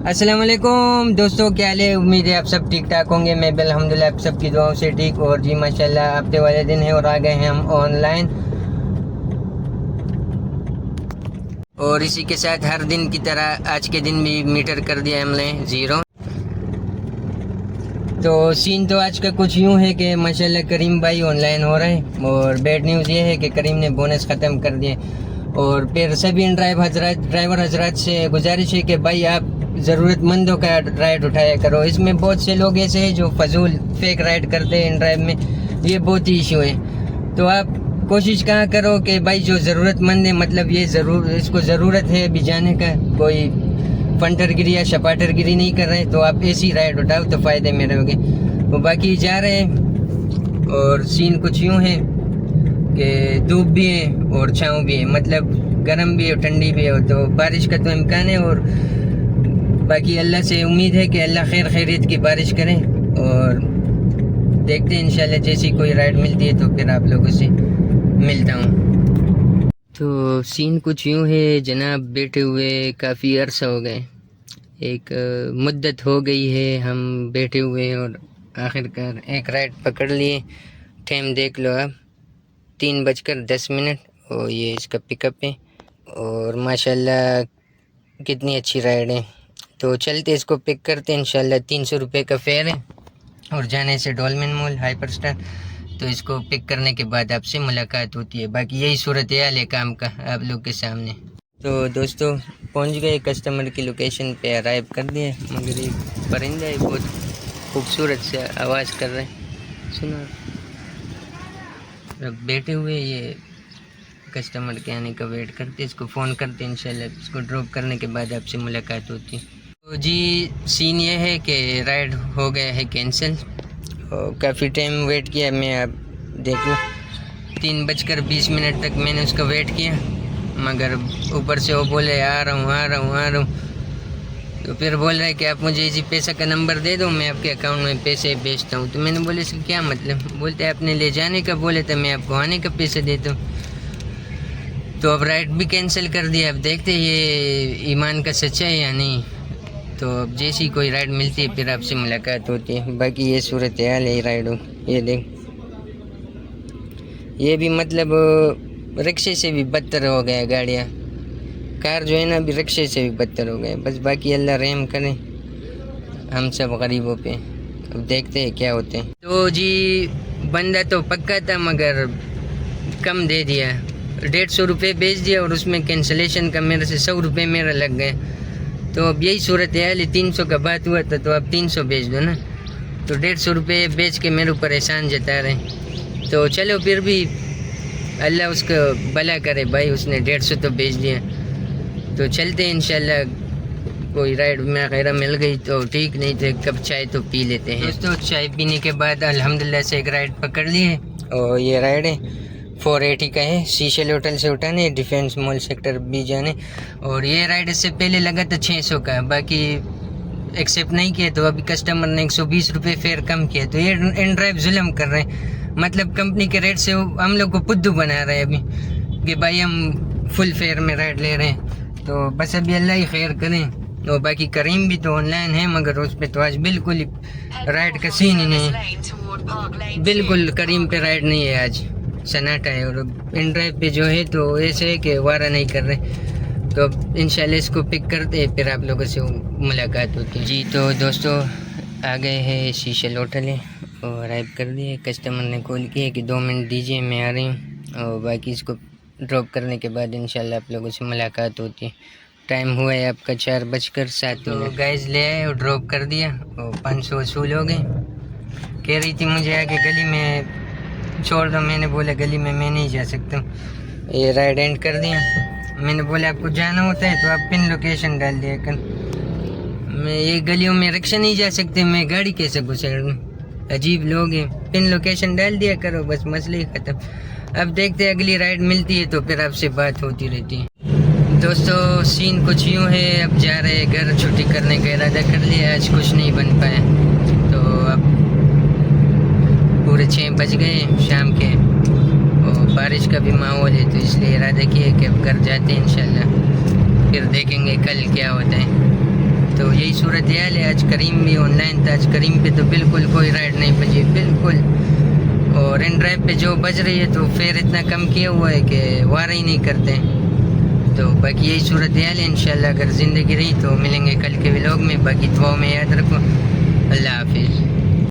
السلام علیکم دوستوں، کیا حال ہے؟ امید ہے آپ سب ٹھیک ٹھاک ہوں گے۔ میں بھی الحمدللہ آپ سب کی دعاؤں سے ٹھیک، اور جی ماشاءاللہ ہفتے والے دن ہیں اور آ گئے ہیں ہم آن لائن، اور اسی کے ساتھ ہر دن کی طرح آج کے دن بھی میٹر کر دیا ہم نے 0۔ تو سین تو آج کا کچھ یوں ہے کہ ماشاءاللہ کریم بھائی آن لائن ہو رہے ہیں، اور بیڈ نیوز یہ ہے کہ کریم نے بونس ختم کر دیے۔ اور پھر سبھی ڈرائیور حضرات سے گزارش ہے کہ بھائی آپ ضرورت مندوں کا رائڈ اٹھایا کرو۔ اس میں بہت سے لوگ ایسے ہیں جو فضول فیک رائڈ کرتے ہیں ان ڈرائیو میں، یہ بہت ہی ایشو ہے۔ تو آپ کوشش کہاں کرو کہ بھائی جو ضرورت مند ہے، مطلب یہ اس کو ضرورت ہے ابھی جانے کا، کوئی فنٹر گیری یا شپاٹر گیری نہیں کر رہے، تو آپ ایسی رائڈ اٹھاؤ تو فائدے میں رہو گے۔ وہ باقی جا رہے ہیں، اور سین کچھ یوں ہے کہ دھوپ بھی ہے اور چھاؤں بھی ہے، مطلب گرم بھی ہے اور ٹھنڈی بھی ہے، تو بارش کا تو امکان ہے، اور باقی اللہ سے امید ہے کہ اللہ خیر خیریت کی بارش کریں، اور دیکھتے ہیں انشاءاللہ جیسی کوئی رائڈ ملتی ہے تو پھر آپ لوگوں سے ملتا ہوں۔ تو سین کچھ یوں ہے جناب، بیٹھے ہوئے کافی عرصہ ہو گئے، ایک مدت ہو گئی ہے ہم بیٹھے ہوئے، اور آخر کار ایک رائڈ پکڑ لیے۔ ٹائم دیکھ لو آپ، 3:10، اور یہ اس کا پک اپ ہے، اور ماشاءاللہ کتنی اچھی رائڈ ہے۔ تو چلتے اس کو پک کرتے ہیں انشاءاللہ۔ 300 روپے کا فیئر ہے، اور جانے سے ڈولمن مال ہائپر اسٹار، تو اس کو پک کرنے کے بعد آپ سے ملاقات ہوتی ہے۔ باقی یہی صورتحال ہے کام کا آپ لوگ کے سامنے۔ تو دوستو پہنچ گئے، کسٹمر کی لوکیشن پہ ارائیو کر دیے، مگر ایک پرندہ ہے بہت خوبصورت سے آواز کر رہے ہیں، سنا۔ اب بیٹھے ہوئے یہ کسٹمر کے آنے کا ویٹ کرتے، اس کو فون کرتے انشاءاللہ، اس کو ڈراپ کرنے کے بعد آپ سے ملاقات ہوتی ہے۔ تو جی سین یہ ہے کہ رائڈ ہو گیا ہے کینسل، اور کافی ٹائم ویٹ کیا میں، آپ دیکھ لو 3:20 تک میں نے اس کا ویٹ کیا، مگر اوپر سے وہ بولے آ رہا ہوں، تو پھر بول رہا ہے کہ آپ مجھے اسی پیسہ کا نمبر دے دو، میں آپ کے اکاؤنٹ میں پیسے بھیجتا ہوں۔ تو میں نے بولے اس کا کیا مطلب؟ بولتے آپ نے لے جانے کا بولے تو میں آپ کو آنے کا پیسہ دیتا ہوں۔ تو اب رائڈ بھی کینسل کر دیا، اب دیکھتے یہ ایمان کا سچا ہے یا نہیں۔ تو اب جیسی کوئی رائڈ ملتی ہے پھر آپ سے ملاقات ہوتی ہے۔ باقی یہ صورتحال ہے رائڈوں، یہ دیکھ، یہ بھی مطلب رکشے سے بھی بدتر ہو گیا گاڑیاں، کار جو ہے نا بھی رکشے سے بھی بدتر ہو گئے۔ بس باقی اللہ رحم کرے ہم سب غریبوں پہ، اب دیکھتے ہیں کیا ہوتے ہیں۔ تو جی بندہ تو پکا تھا مگر کم دے دیا، 150 روپے بیچ دیا، اور اس میں کینسلیشن کا میرے سے 100 روپے میرا لگ گئے۔ تو اب یہی صورتحال ہے، 300 کا بات ہوا تھا تو اب 300 بیچ دو نا، تو 150 روپے بیچ کے میرے اوپر احسان جتا رہے ہیں۔ تو چلو پھر بھی اللہ اس کو بھلا کرے بھائی، اس نے 150 تو بیچ دیا، تو چلتے ہیں انشاءاللہ۔ کوئی رائڈ میں غیرہ مل گئی تو ٹھیک، نہیں تو ایک کپ چائے تو پی لیتے ہیں۔ دوستو چائے پینے کے بعد الحمدللہ سے ایک رائڈ پکڑ لی ہے، اور یہ رائڈ ہے 480 کا ہے، سیشل ہوٹل سے اٹھانے، ڈیفینس مال سیکٹر بھی جانے، اور یہ رائڈ اس سے پہلے لگا تھا 600 کا، باقی ایکسیپٹ نہیں کیا، تو ابھی کسٹمر نے 120 روپے فیئر کم کیا۔ تو یہ ان ڈرائیو ظلم کر رہے ہیں، مطلب کمپنی کے ریٹ سے ہم لوگ کو پدو بنا رہے ہیں ابھی، کہ بھائی ہم فل فیئر میں رائڈ لے رہے ہیں۔ تو بس ابھی اللہ ہی خیر کریں۔ اور باقی کریم بھی تو آن لائن ہے، مگر اس پہ تو آج بالکل رائڈ کا سین ہی نہیں ہے، بالکل کریم پہ رائڈ نہیں ہے آج، سناٹا ہے۔ اور ان ڈرائیو پہ جو ہے تو ایسے ہے کہ وارہ نہیں کر رہے، تو اب انشاءاللہ اس کو پک کرتے پھر آپ لوگوں سے ملاقات ہوتی ہے۔ جی تو دوستو آ گئے ہیں شیشل ہوٹل ہے، اور ارائیو کر دیے، کسٹمر نے کال کیا کہ 2 منٹ دیجیے میں آ رہی ہوں، اور باقی اس کو ڈراپ کرنے کے بعد انشاءاللہ آپ لوگوں سے ملاقات ہوتی ہے۔ ٹائم ہوا ہے آپ کا 4:07۔ تو گائز لے آئے اور ڈراپ کر دیا، اور 500 وصول ہو گئے۔ کہہ رہی تھی مجھے آگے گلی میں چھوڑ دو، میں نے بولا گلی میں نہیں جا سکتا ہوں۔ یہ رائڈ اینڈ کر دیا، میں نے بولا آپ کو جانا ہوتا ہے تو آپ پن لوکیشن ڈال دیا کر، میں یہ گلیوں میں رکشہ نہیں جا سکتے، میں گاڑی کیسے گزر دوں، عجیب لوگ ہیں، پن لوکیشن ڈال دیا کرو، بس مسئلہ ہی ختم۔ اب دیکھتے اگلی رائڈ ملتی ہے تو پھر آپ سے بات ہوتی رہتی ہے۔ دوستو سین کچھ یوں ہے، اب جا رہے گھر، چھٹی کرنے کا ارادہ کر لیا، آج کچھ نہیں بن پایا، تو اب پورے 6 بج گئے شام کے، اور بارش کا بھی ماحول ہے، تو اس لیے ارادہ کیا کہ اب گھر جاتے ہیں انشاءاللہ، پھر دیکھیں گے کل کیا ہوتا ہے۔ تو یہی صورتحال ہے. آج کریم بھی آن لائن تھا. آج کریم پہ تو بالکل کوئی رائڈ نہیں بجی بالکل. اور ان ڈرائیو پہ جو بج رہی ہے تو فیئر اتنا کم کیا ہوا ہے کہ وارہ ہی نہیں کرتے. تو باقی یہی صورتحال ہے. انشاءاللہ اگر زندگی رہی تو ملیں گے کل کے ولاگ میں. باقی دعاؤں میں یاد رکھو. اللہ حافظ.